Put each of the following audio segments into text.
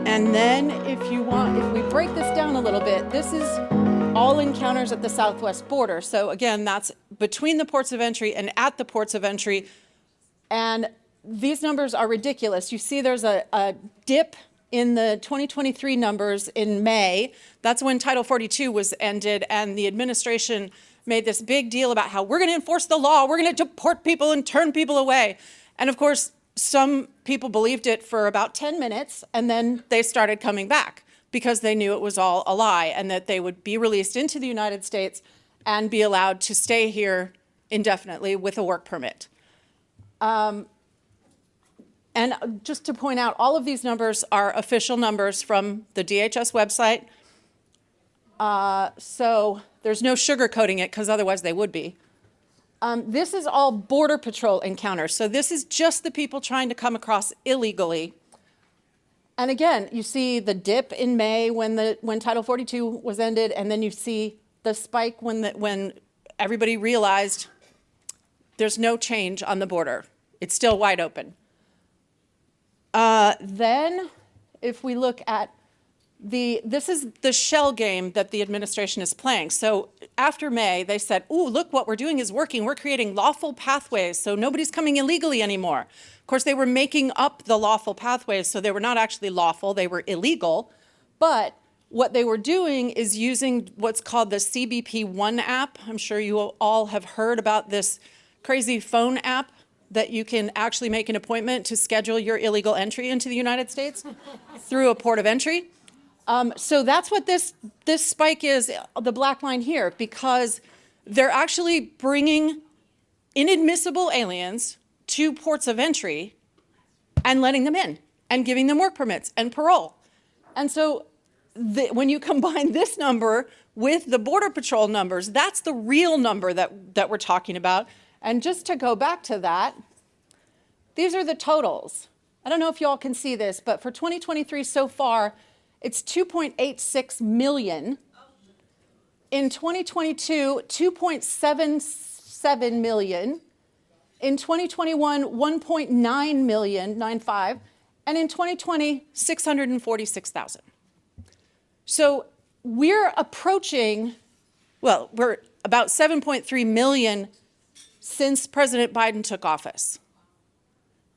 And then if we break this down a little bit, this is all encounters at the southwest border. So again, that's between the ports of entry and at the ports of entry. And these numbers are ridiculous. You see there's a dip in the 2023 numbers in May. That's when Title 42 was ended, and the administration made this big deal about how we're going to enforce the law, we're going to deport people and turn people away. And of course, some people believed it for about 10 minutes, and then they started coming back because they knew it was all a lie and that they would be released into the United States and be allowed to stay here indefinitely with a work permit. And just to point out, all of these numbers are official numbers from the DHS website. So there's no sugarcoating it, because otherwise they would be. This is all Border Patrol encounters. So this is just the people trying to come across illegally. And again, you see the dip in May when Title 42 was ended, and then you see the spike when everybody realized there's no change on the border. It's still wide open. Then, if we look at this is the shell game that the administration is playing. So after May, they said, ooh, look, what we're doing is working. We're creating lawful pathways, so nobody's coming illegally anymore. Of course, they were making up the lawful pathways, so they were not actually lawful, they were illegal. But what they were doing is using what's called the CBP One app. I'm sure you all have heard about this crazy phone app that you can actually make an appointment to schedule your illegal entry into the United States through a port of entry. So that's what this spike is, the black line here, because they're actually bringing inadmissible aliens to ports of entry and letting them in and giving them work permits and parole. And so when you combine this number with the Border Patrol numbers, that's the real number that we're talking about. And just to go back to that, these are the totals. I don't know if you all can see this, but for 2023 so far, it's 2.86 million. In 2022, 2.77 million. In 2021, 1.9 million, 95. And in 2020, 646,000. So we're approaching, well, we're about 7.3 million since President Biden took office.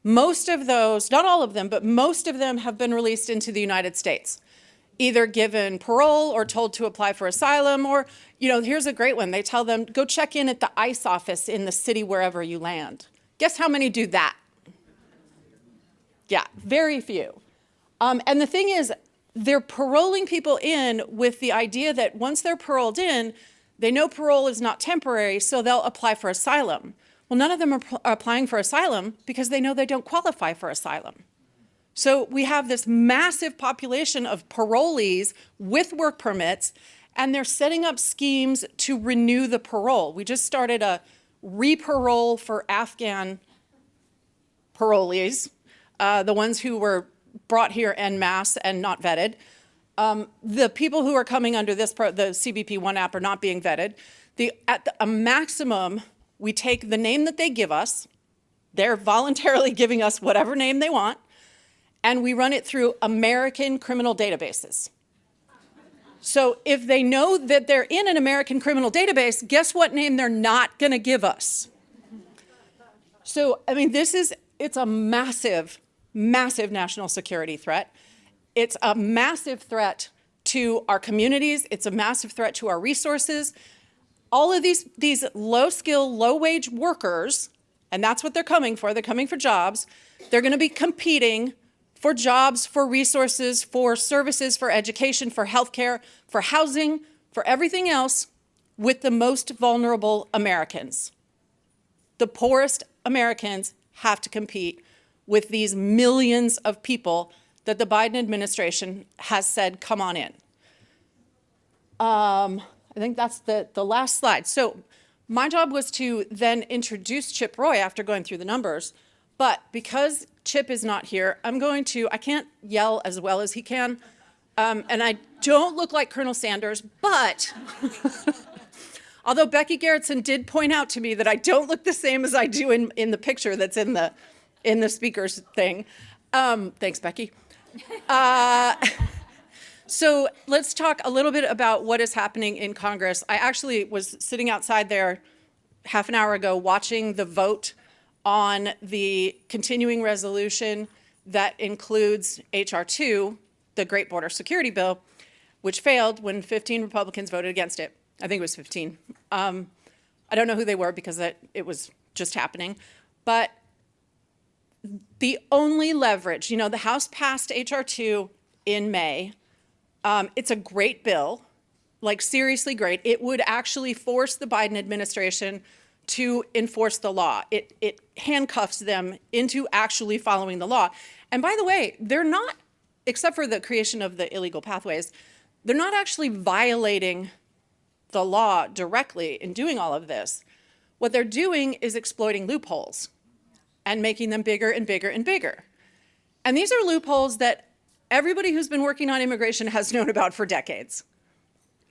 Most of those, not all of them, but most of them have been released into the United States, either given parole or told to apply for asylum, or, here's a great one. They tell them, go check in at the ICE office in the city wherever you land. Guess how many do that? Yeah, very few. And the thing is, they're paroling people in with the idea that once they're paroled in, they know parole is not temporary, so they'll apply for asylum. Well, none of them are applying for asylum because they know they don't qualify for asylum. So we have this massive population of parolees with work permits, and they're setting up schemes to renew the parole. We just started a re-parole for Afghan parolees, the ones who were brought here en masse and not vetted. The people who are coming under the CBP One app are not being vetted. At a maximum, we take the name that they give us. They're voluntarily giving us whatever name they want, and we run it through American criminal databases. So if they know that they're in an American criminal database, guess what name they're not going to give us? So, it's a massive, massive national security threat. It's a massive threat to our communities. It's a massive threat to our resources. All of these low-skill, low-wage workers, and that's what they're coming for. They're coming for jobs. They're going to be competing for jobs, for resources, for services, for education, for healthcare, for housing, for everything else with the most vulnerable Americans. The poorest Americans have to compete with these millions of people that the Biden administration has said, come on in. I think that's the last slide. So my job was to then introduce Chip Roy after going through the numbers. But because Chip is not here, I can't yell as well as he can. And I don't look like Colonel Sanders, but although Becky Garrettson did point out to me that I don't look the same as I do in the picture that's in the speaker's thing. Thanks, Becky. So let's talk a little bit about what is happening in Congress. I actually was sitting outside there half an hour ago watching the vote on the continuing resolution that includes H.R. 2, the Great Border Security Bill, which failed when 15 Republicans voted against it. I think it was 15. I don't know who they were because it was just happening. But the only leverage, the House passed H.R. 2 in May. It's a great bill, like seriously great. It would actually force the Biden administration to enforce the law. It handcuffs them into actually following the law. And by the way, they're not, except for the creation of the illegal pathways, they're not actually violating the law directly in doing all of this. What they're doing is exploiting loopholes and making them bigger and bigger and bigger. And these are loopholes that everybody who's been working on immigration has known about for decades,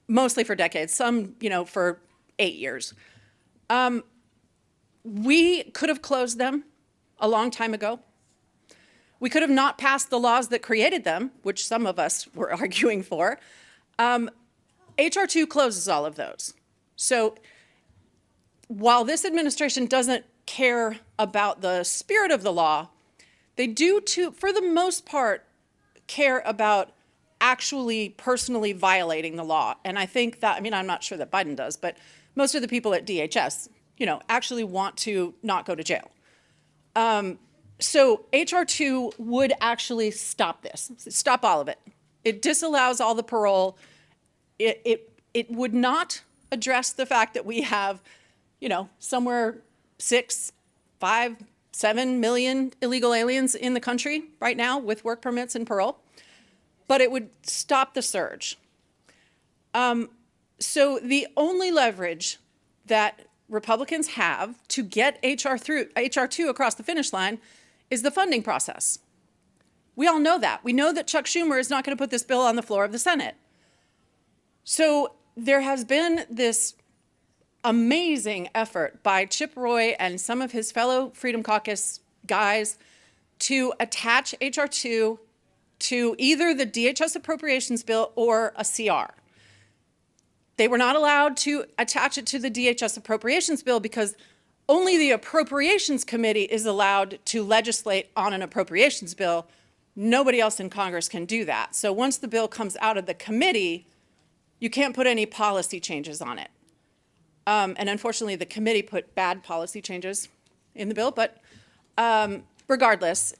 mostly for decades, some, for 8 years. We could have closed them a long time ago. We could have not passed the laws that created them, which some of us were arguing for. H.R. 2 closes all of those. So while this administration doesn't care about the spirit of the law, they do, for the most part, care about actually personally violating the law. And I think that, I'm not sure that Biden does, but most of the people at DHS, actually want to not go to jail. So H.R. 2 would actually stop this, stop all of it. It disallows all the parole. It would not address the fact that we have, somewhere 6, 5, 7 million illegal aliens in the country right now with work permits and parole, but it would stop the surge. So the only leverage that Republicans have to get H.R. 2 across the finish line is the funding process. We all know that. We know that Chuck Schumer is not going to put this bill on the floor of the Senate. So there has been this amazing effort by Chip Roy and some of his fellow Freedom Caucus guys to attach H.R. 2 to either the DHS appropriations bill or a CR. They were not allowed to attach it to the DHS appropriations bill because only the Appropriations Committee is allowed to legislate on an appropriations bill. Nobody else in Congress can do that. So once the bill comes out of the committee, you can't put any policy changes on it. And unfortunately, the committee put bad policy changes in the bill, but regardless,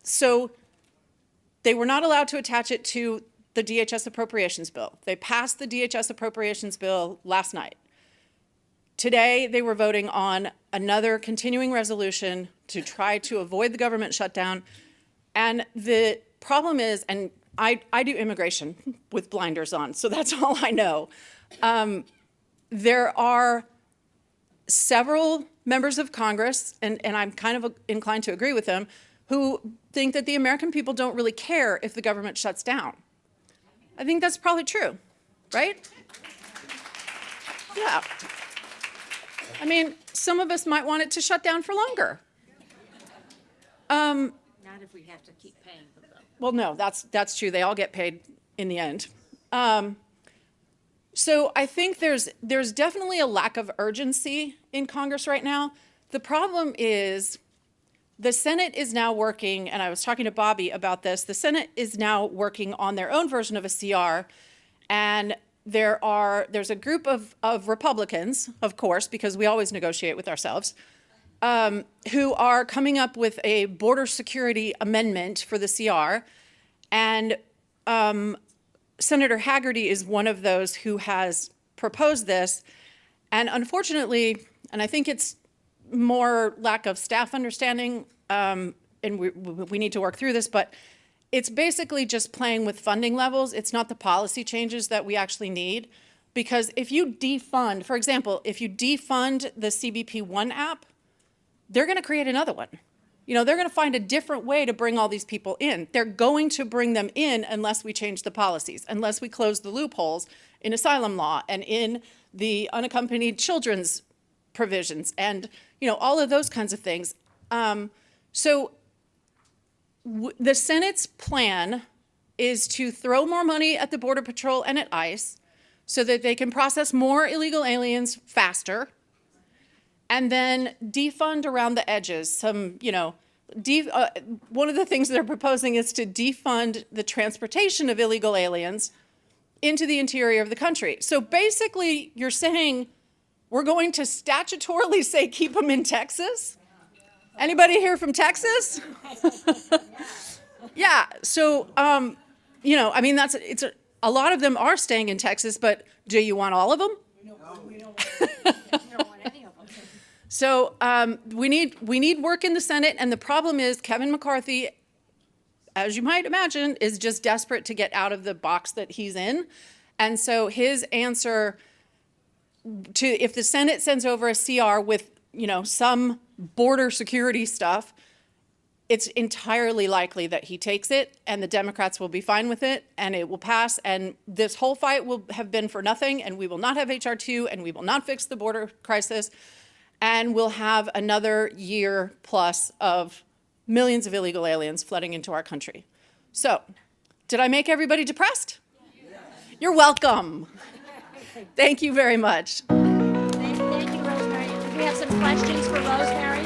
so they were not allowed to attach it to the DHS appropriations bill. They passed the DHS appropriations bill last night. Today, they were voting on another continuing resolution to try to avoid the government shutdown. And the problem is, and I do immigration with blinders on, so that's all I know. There are several members of Congress, and I'm kind of inclined to agree with them, who think that the American people don't really care if the government shuts down. I think that's probably true, right? Yeah. Some of us might want it to shut down for longer. Not if we have to keep paying them, though. Well, no, that's true. They all get paid in the end. So I think there's definitely a lack of urgency in Congress right now. The problem is the Senate is now working, and I was talking to Bobby about this, the Senate is now working on their own version of a CR, and there's a group of Republicans, of course, because we always negotiate with ourselves, who are coming up with a border security amendment for the CR, and Senator Haggerty is one of those who has proposed this, and unfortunately, and I think it's more lack of staff understanding, and we need to work through this, but it's basically just playing with funding levels. It's not the policy changes that we actually need, because if you defund, for example, if you defund the CBP One app, they're going to create another one. They're going to find a different way to bring all these people in. They're going to bring them in unless we change the policies, unless we close the loopholes in asylum law and in the unaccompanied children's provisions and, all of those kinds of things. So The Senate's plan is to throw more money at the Border Patrol and at ICE so that they can process more illegal aliens faster, and then defund around the edges. Some, one of the things they're proposing is to defund the transportation of illegal aliens into the interior of the country. So basically, you're saying we're going to statutorily say keep them in Texas? Anybody here from Texas? Yeah, so, a lot of them are staying in Texas, but do you want all of them? We don't want any of them. So we need work in the Senate, and the problem is Kevin McCarthy, as you might imagine, is just desperate to get out of the box that he's in. And so his answer to, if the Senate sends over a CR with, some border security stuff, it's entirely likely that he takes it and the Democrats will be fine with it and it will pass. And this whole fight will have been for nothing, and we will not have HR 2 and we will not fix the border crisis. And we'll have another year plus of millions of illegal aliens flooding into our country. So, did I make everybody depressed? Yes. You're welcome. Thank you very much. Thank you, Rosemary. Do we have some questions for Rosemary?